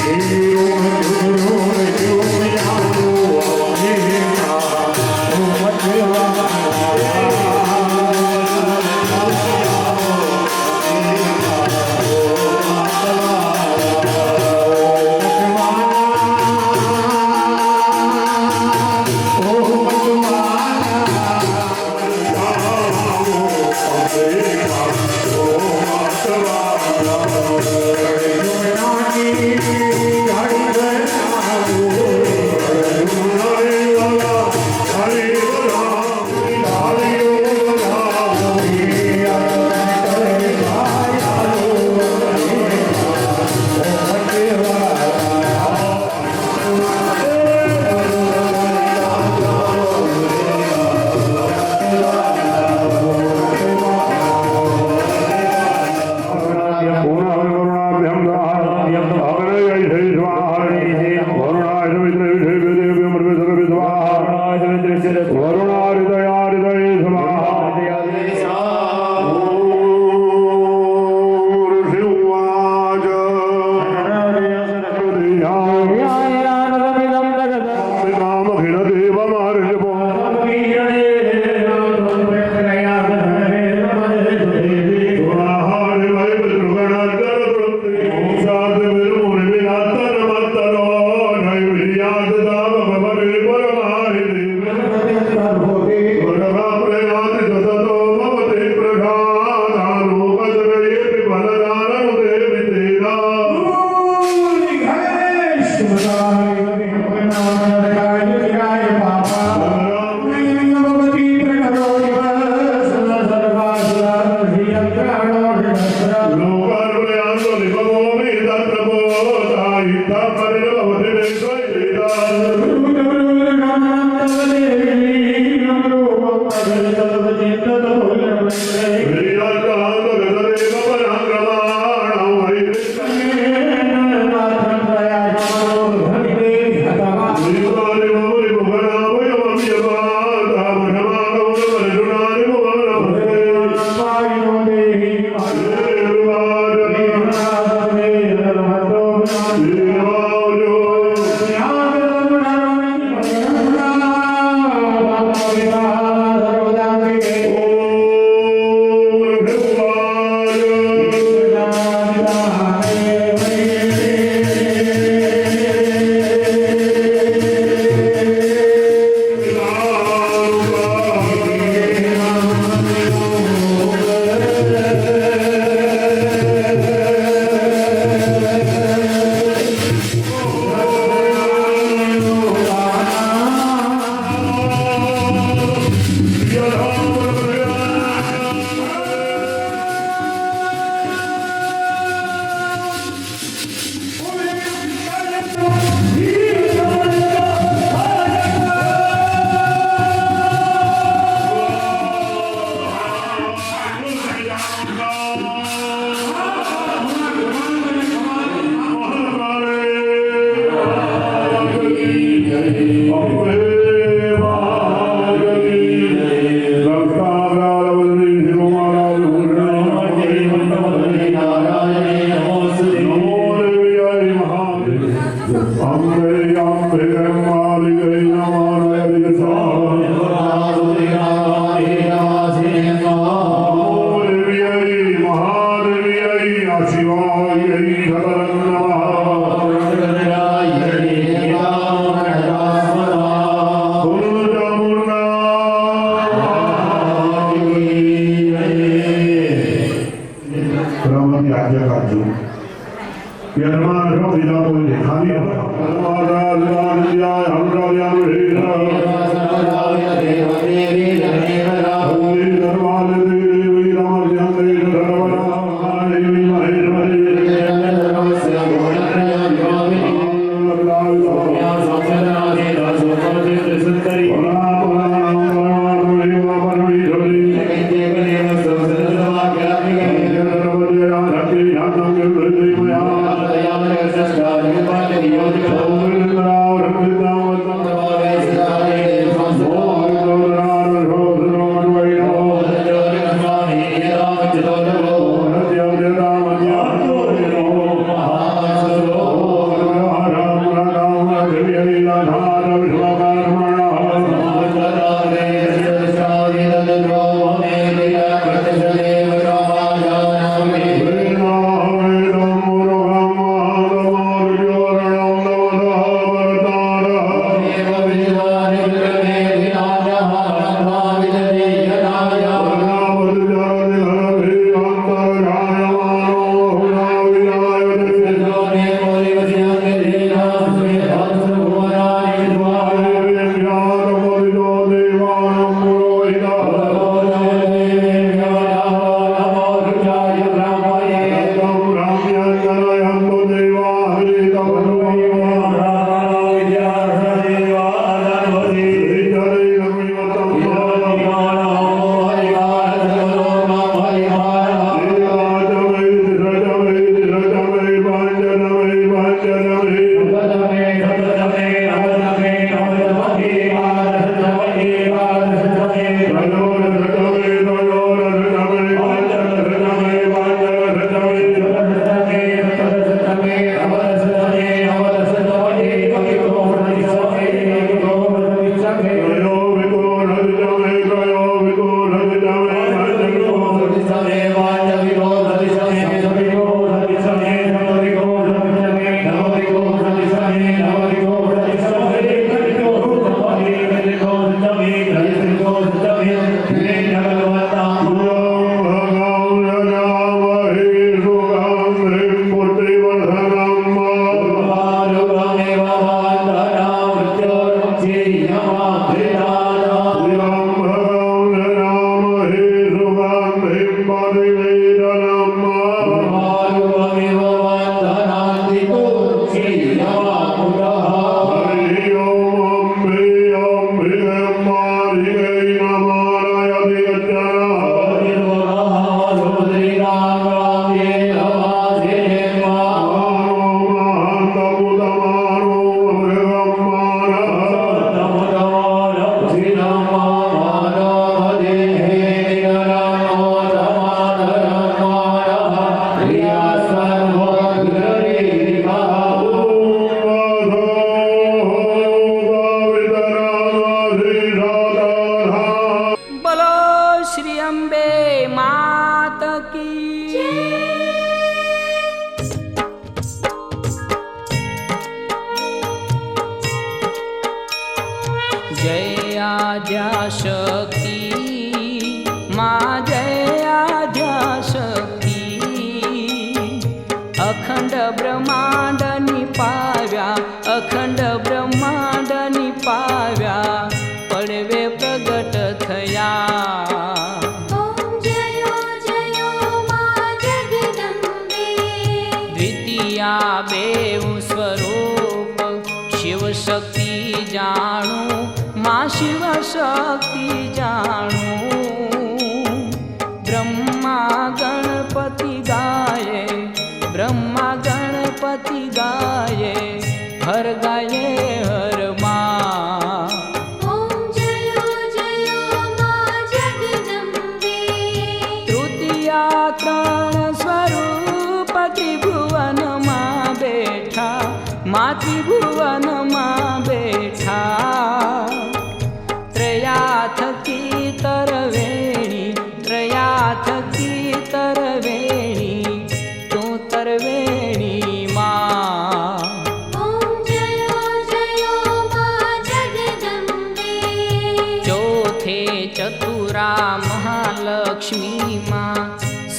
Hare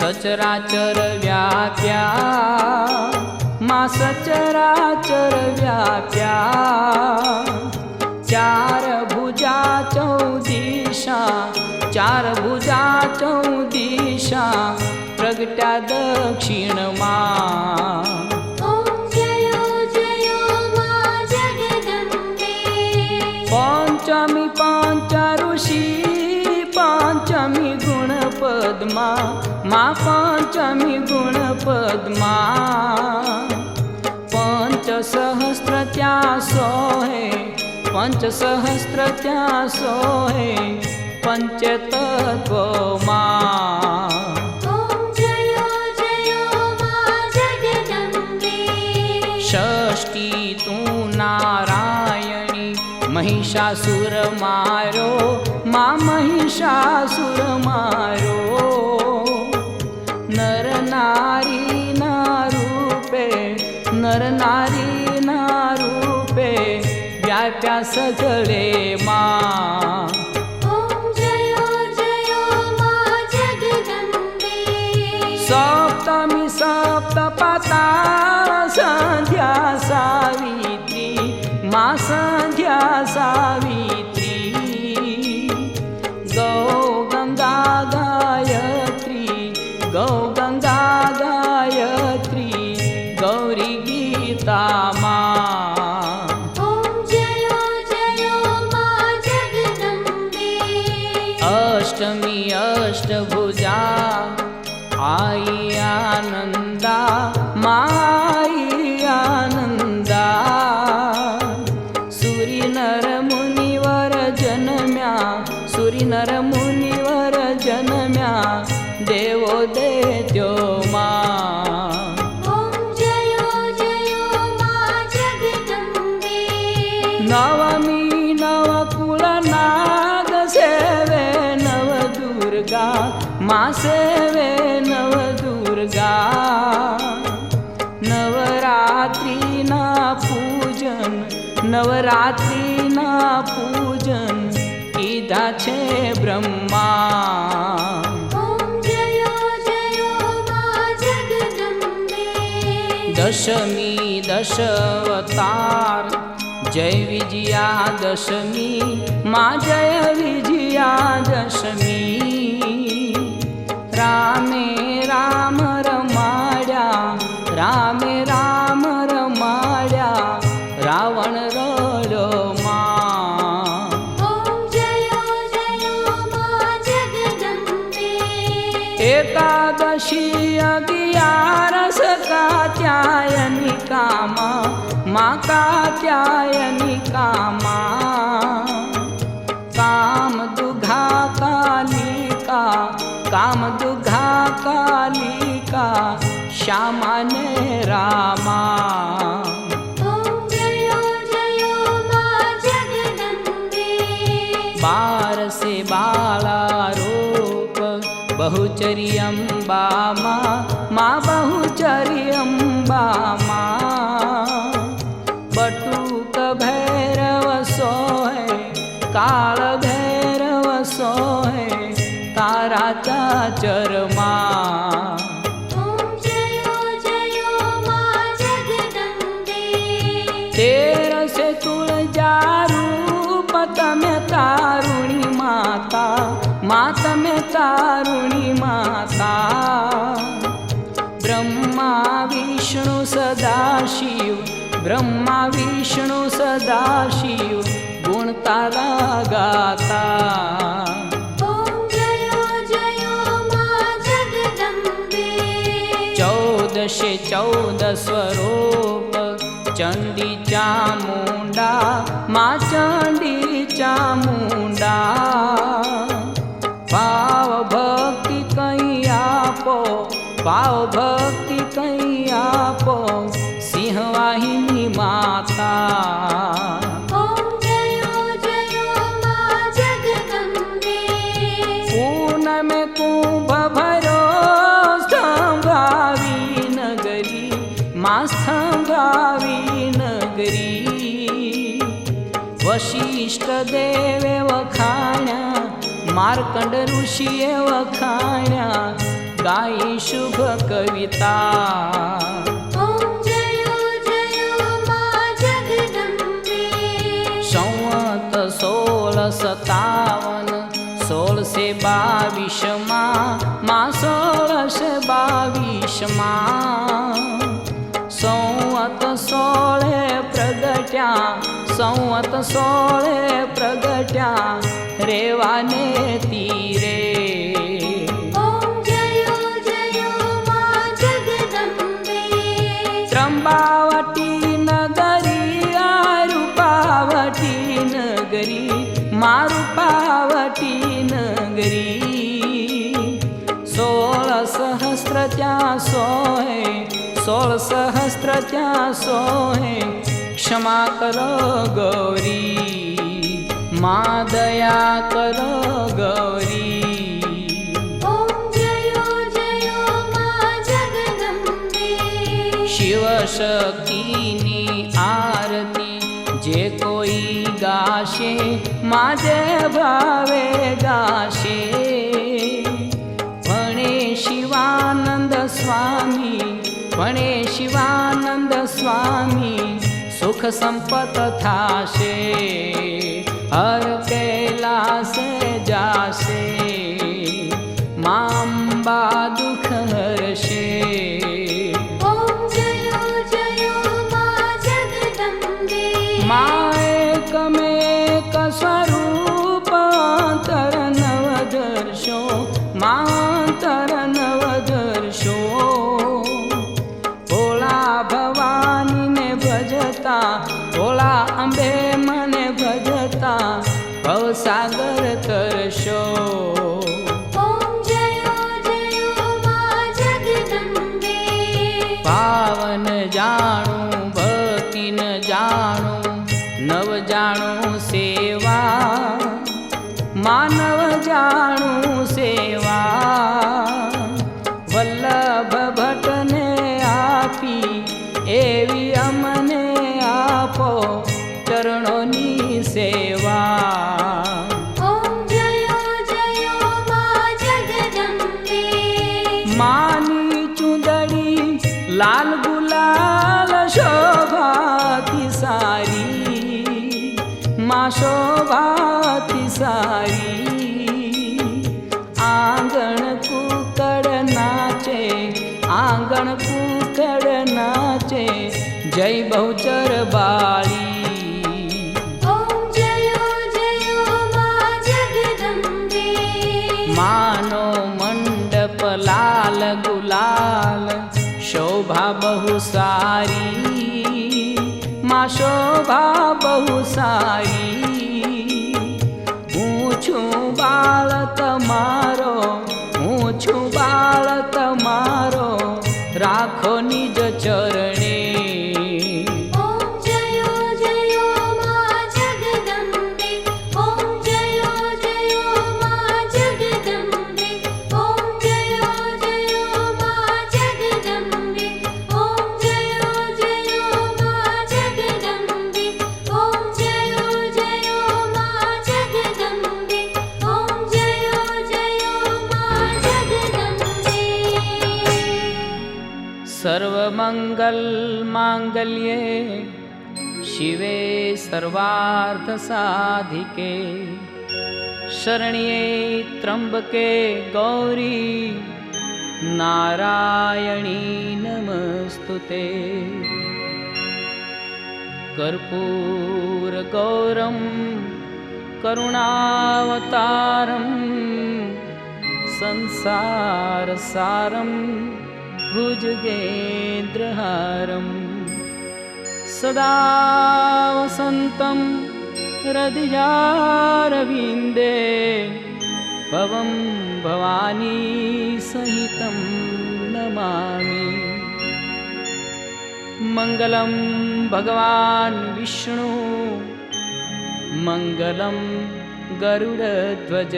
सचराचर व्याप्या मां सचराचर व्याप्या चार भुजा चौदिशा चार भुजा चौदिशा प्रगट्या दक्षिण मां पंचमी पंच ऋषि पंचमी गुण पद्मा मां पंचमी गुण पद्मा पंच सहस्त्र त्या सोहे पंच सहस्त्र त्या सोहे पंचतत्व मां षष्ठी तू नारायणी महिषासुर मारो मां महिषासुर मारो नर नारी ना रूपे नर नारी ना रूपे व्याप्या सगळे मां सप्तमी सप्तपाता संध्या सावित्री मां संध्या सावित्री गौ गंगा गायत्री गौ गंगा गायत्री गौरी गीता मां अष्टमी अष्टभुजा आई आनंदा माई आनंदा नवमी नवकुल नाग सेवे नव दुर्गा माँ सेवे नव दुर्गा नवरात्रि ना पूजन नवरात्रि ना पूजन कीधा छे ब्रह्मा दशमी दशावतार जय विजया दशमी माँ जय विजया दशमी रामे राम रमाड्या रामे राम रमाड्या रावण रड्यो एकादशी 11 कात्यायनी कामा माँ कात्यायनी कामा काम दुघा कालिका काम दुघा कालिका श्यामा ने रामा 12 से बाला रूप बहुचरी अम्बा माँ बहुचरी अम्बा माँ बटुक भैरव सोहे काल भैरव सोहे तारा चाचर माँ 13 से तुलजा रूप तमे तारुणी माता माता में तारुणी माता ब्रह्मा विष्णु सदाशिव ब्रह्मा विष्णु सदाशिव गुणता गाता 14 से 14 स्वरूप चंडी चामुंडा माँ चंडी चामुंडा भाव भक्ति कहीं आपो भाव भक्ति कहीं आपो सिंहवाहिनी माता पूनम में कुंभ भरो स्तंभावी नगरी माँ स्तंभावी नगरी वशिष्ठ देवे वखाण्या मार्कंड ऋषिये वखाण्या गाई शुभ कविता संवत 1657 16 से 22 माँ 16 से 22 संवत 16 प्रगट्या संवत 16 प्रगट्या रेवाने तीरे त्रंबावटी नगरी रूपावटी नगरी मारूपावटी नगरी 16 सहस्त्र त्या सोहे 16 सहस्त्र त्या सोहे क्षमा करो गौरी माँ दया करो गौरी शिव शक्तिनी आरती जे कोई गाशे माँ जय भावे गाशे भणे शिवानंद स्वामी भणे शिवानंद स्वामी सुख संपत थाशे हर कैलास जाशे मांबा दुख हरशे माएकमेक स्वरूप अंतर नवदर्शो मांतर नवदर्शो भोला भवानी ने भजता भोला अंबे मने भजता भवसागर तरशो पावन जाणू भक्ति न जाणू नव जाणू સેવા. ઓમ જયો જયો મા જગદંબે. માની ચુંદડી લાલ ગુલાલ શોભાતી સારી, માં શોભાતી સારી. આંગણ કુકડ નાચે, આંગણ કુકડ નાચે, જય બહુચર બાળી. ઓમ જયો જયો મા જગદંબે. માનો મંડપ લાલ ગુલાલ શોભા બહુ સારી, માં શોભા બહુ સારી. હું છું બાળ તમારો, હું છું બાળ તમારો, રાખો નિજ ચરણે. ઓમ જયો જયો મા જગદંબે. ઓમ જયો જયો મા જગદંબે. ઓમ જયો જયો મા જગદંબે. ઓમ જયો જયો મા જગદંબે. ઓમ જયો જયો મા જગદંબે. ઓમ જયો જયો મા જગદંબે. સર્વમંગલ માંગલ્યે શિવે સર્વાર્થ સાધિકે, શરણ્યે ત્રંબકે ગૌરી નારાયણી નમસ્તુતે. કર્પૂર ગૌરમ કરુણાવતારમ, સંસાર સારમ ભુજગેન્દ્રહારમ. સદા વસંતમ હૃદયારવિંદે, ભવં ભવાની સહિતં નમામિ. મંગલમ ભગવાન વિષ્ણુ, મંગલમ ગરુડધ્વજ,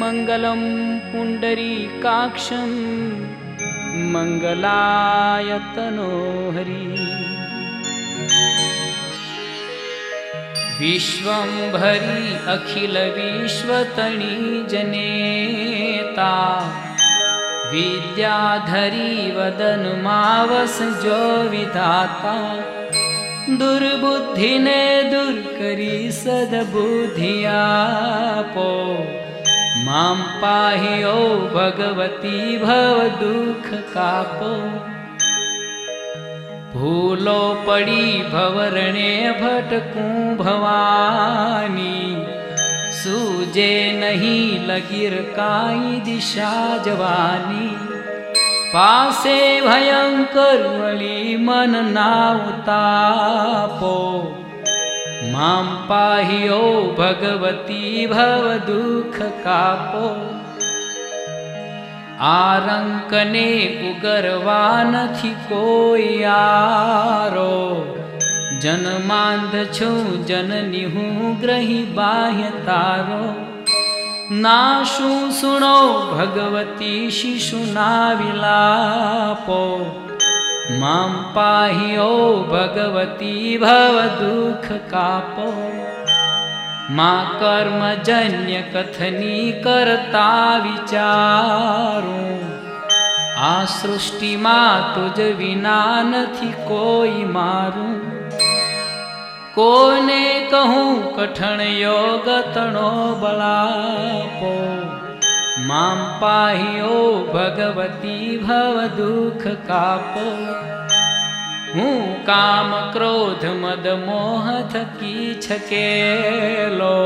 મંગલમ પુંડરીકાક્ષં, મંગલાયતનો હરિ. વિશ્વંભરી અખિલ વિશ્વતણી જનેતા, વિદ્યાધરી વદન માવસજો વિધાતા. દુર્બુદ્ધિને દૂર કરી સદબુદ્ધિ આપો, મામ પાહી ઓ ભગવતી ભવ દુઃખ કાપો. ભૂલો પડી ભવરણે ભટકું ભવાની, સૂજે નહીં લગીર કાંઈ દિશા જવાની. પાસે ભયંકર વળી મન ના ઉતાપો, મામ પાહી ઓ ભગવતી ભવ દુઃખ કાપો. આ રંકને ઉગરવા નથી કોઈ યારો, જન્માંધ છું જનની હું ગ્રહી બાહ્ય તારો. ના શું સુણો ભગવતી શિશુના વિલાપો, મામ પાહી ઓ ભગવતી ભવ દુઃખ કાપો. માં કર્મજન્ય કથની કરતા વિચારું, આ સૃષ્ટિમાં તુજ વિના નથી કોઈ મારું. કોને કહું કઠણ યોગ તણો બળાપો, મામ પાહી ઓ ભગવતી ભવ દુઃખ કાપો. હું કામ ક્રોધ મદ મોહ થકી છકેલો,